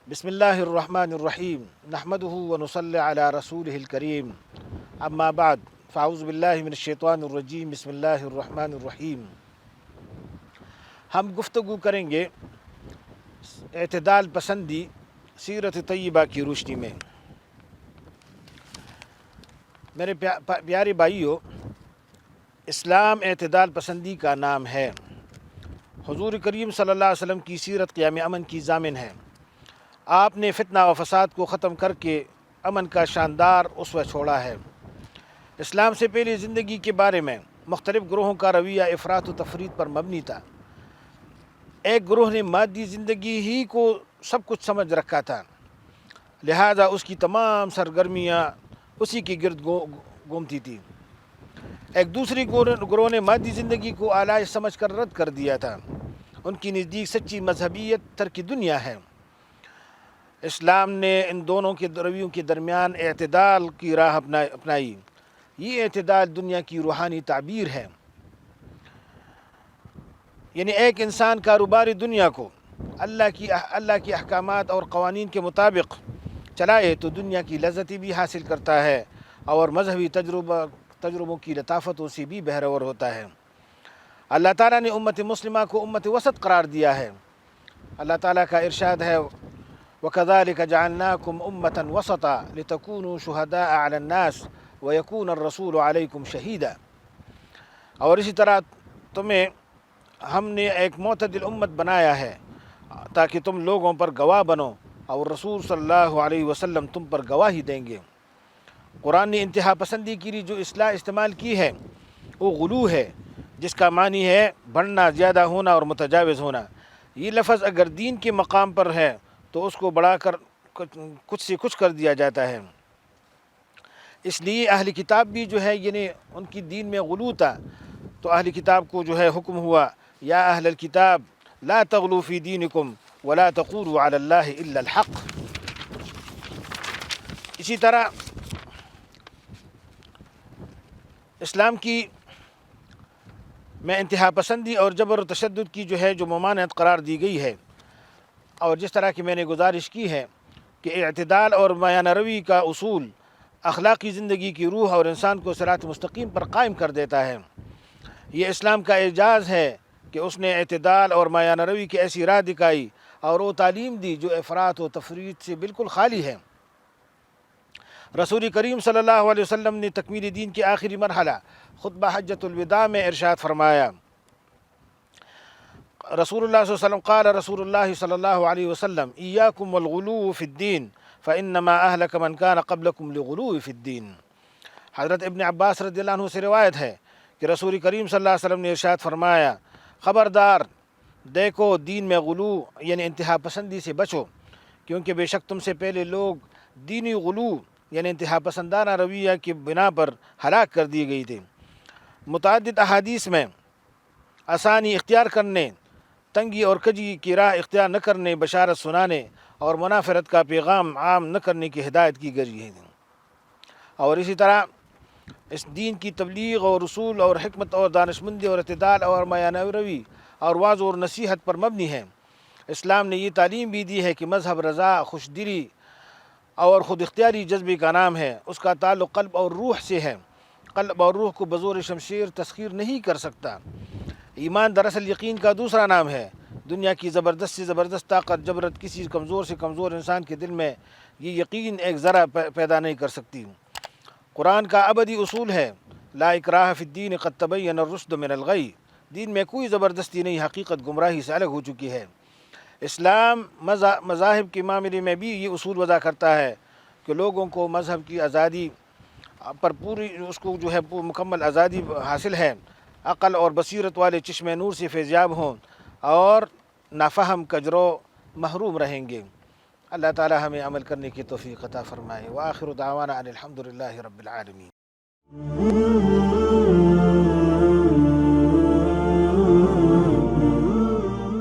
بسم اللہ الرحمن الرحیم نحمدہ ونصلی علی رسولہ الکریم اما بعد فاعوذ باللہ من الشیطان الرجیم بسم اللہ الرحمن الرحیم۔ ہم گفتگو کریں گے اعتدال پسندی سیرت طیبہ کی روشنی میں۔ میرے پیارے بھائیو، اسلام اعتدال پسندی کا نام ہے۔ حضور کریم صلی اللہ علیہ وسلم کی سیرت قیام امن کی ضامن ہے۔ آپ نے فتنہ و فساد کو ختم کر کے امن کا شاندار اسوہ چھوڑا ہے۔ اسلام سے پہلے زندگی کے بارے میں مختلف گروہوں کا رویہ افراط و تفریط پر مبنی تھا۔ ایک گروہ نے مادی زندگی ہی کو سب کچھ سمجھ رکھا تھا، لہذا اس کی تمام سرگرمیاں اسی کے گرد گھومتی تھی۔ ایک دوسری گروہ نے مادی زندگی کو آلائش سمجھ کر رد کر دیا تھا۔ ان کی نزدیک سچی مذہبیت ترک دنیا ہے۔ اسلام نے ان دونوں کے رویوں کے درمیان اعتدال کی راہ اپنائی۔ یہ اعتدال دنیا کی روحانی تعبیر ہے، یعنی ایک انسان کاروباری دنیا کو اللہ کی احکامات اور قوانین کے مطابق چلائے تو دنیا کی لذتیں بھی حاصل کرتا ہے اور مذہبی تجربوں کی لطافتوں سے بھی بہرور ہوتا ہے۔ اللہ تعالیٰ نے امت مسلمہ کو امت وسط قرار دیا ہے۔ اللہ تعالیٰ کا ارشاد ہے وَكَذَلِكَ جَعَلْنَاكُمْ أُمَّةً وَسَطًا لِتَكُونُوا شُهَدَاءَ عَلَى النَّاسِ وَيَكُونَ الرَّسُولُ عَلَيْكُمْ شَهِيدًا۔ اور اسی طرح تمہیں ہم نے ایک معتدل امت بنایا ہے تاکہ تم لوگوں پر گواہ بنو اور رسول صلی اللہ علیہ وسلم تم پر گواہی دیں گے۔ قرآن نے انتہا پسندی کے لیے جو اصطلاح استعمال کی ہے وہ غلو ہے، جس کا معنی ہے بڑھنا، زیادہ ہونا اور متجاوز ہونا۔ یہ لفظ اگر دین کے مقام پر ہے تو اس کو بڑھا کر کچھ سے کچھ کر دیا جاتا ہے۔ اس لیے اہل کتاب بھی جو ہے یعنی ان کی دین میں غلو تھا، تو اہل کتاب کو جو ہے حکم ہوا یا اہل الکتاب لا تغلو فی دینکم ولا تقولوا علی اللہ الا الحق۔ اسی طرح اسلام کی میں انتہا پسندی اور جبر و تشدد کی جو ممانعت قرار دی گئی ہے، اور جس طرح کی میں نے گزارش کی ہے کہ اعتدال اور میانہ روی کا اصول اخلاقی زندگی کی روح اور انسان کو صراط مستقیم پر قائم کر دیتا ہے۔ یہ اسلام کا اعجاز ہے کہ اس نے اعتدال اور میانہ روی کی ایسی راہ دکھائی اور وہ تعلیم دی جو افراط و تفریط سے بالکل خالی ہے۔ رسول کریم صلی اللہ علیہ وسلم نے تکمیل دین کے آخری مرحلہ خطبہ حجۃ الوداع میں ارشاد فرمایا، رسول اللہ صلی اللہ علیہ وسلم قال رسول اللہ صلی اللہ علیہ وسلم ایاکم والغلو فی الدین فانما اہلک من کان قبلکم لغلو فی الدین۔ حضرت ابن عباس رضی اللہ عنہ سے روایت ہے کہ رسول کریم صلی اللہ علیہ وسلم نے ارشاد فرمایا، خبردار دیکھو دین میں غلو یعنی انتہا پسندی سے بچو، کیونکہ بے شک تم سے پہلے لوگ دینی غلو یعنی انتہا پسندانہ رویہ کی بنا پر ہلاک کر دیے گئی تھے۔ متعدد احادیث میں آسانی اختیار کرنے، تنگی اور کجی کی راہ اختیار نہ کرنے، بشارت سنانے اور منافرت کا پیغام عام نہ کرنے کی ہدایت کی گئی ہے۔ اور اسی طرح اس دین کی تبلیغ اور رسول اور حکمت اور دانشمندی اور اعتدال اور میانہ روی اور واضح اور نصیحت پر مبنی ہے۔ اسلام نے یہ تعلیم بھی دی ہے کہ مذہب رضا، خوش دلی اور خود اختیاری جذبے کا نام ہے۔ اس کا تعلق قلب اور روح سے ہے۔ قلب اور روح کو بزور شمشیر تسخیر نہیں کر سکتا۔ ایمان دراصل یقین کا دوسرا نام ہے۔ دنیا کی زبردست سے زبردست طاقت جبرت کسی کمزور سے کمزور انسان کے دل میں یہ یقین ایک ذرہ پیدا نہیں کر سکتی۔ قرآن کا ابدی اصول ہے لا اکراہ فی الدین قد تبین الرشد من الغی۔ دین میں کوئی زبردستی نہیں، حقیقت گمراہی سے الگ ہو چکی ہے۔ اسلام مذاہب کے معاملے میں بھی یہ اصول وضع کرتا ہے کہ لوگوں کو مذہب کی آزادی پر پوری اس کو مکمل آزادی حاصل ہے، عقل اور بصیرت والے چشم نور سے فیضیاب ہوں اور نافہم کجرو محروم رہیں گے۔ اللہ تعالی ہمیں عمل کرنے کی توفیق عطا فرمائے۔ وآخر دعوانا ان الحمد للہ رب العالمین۔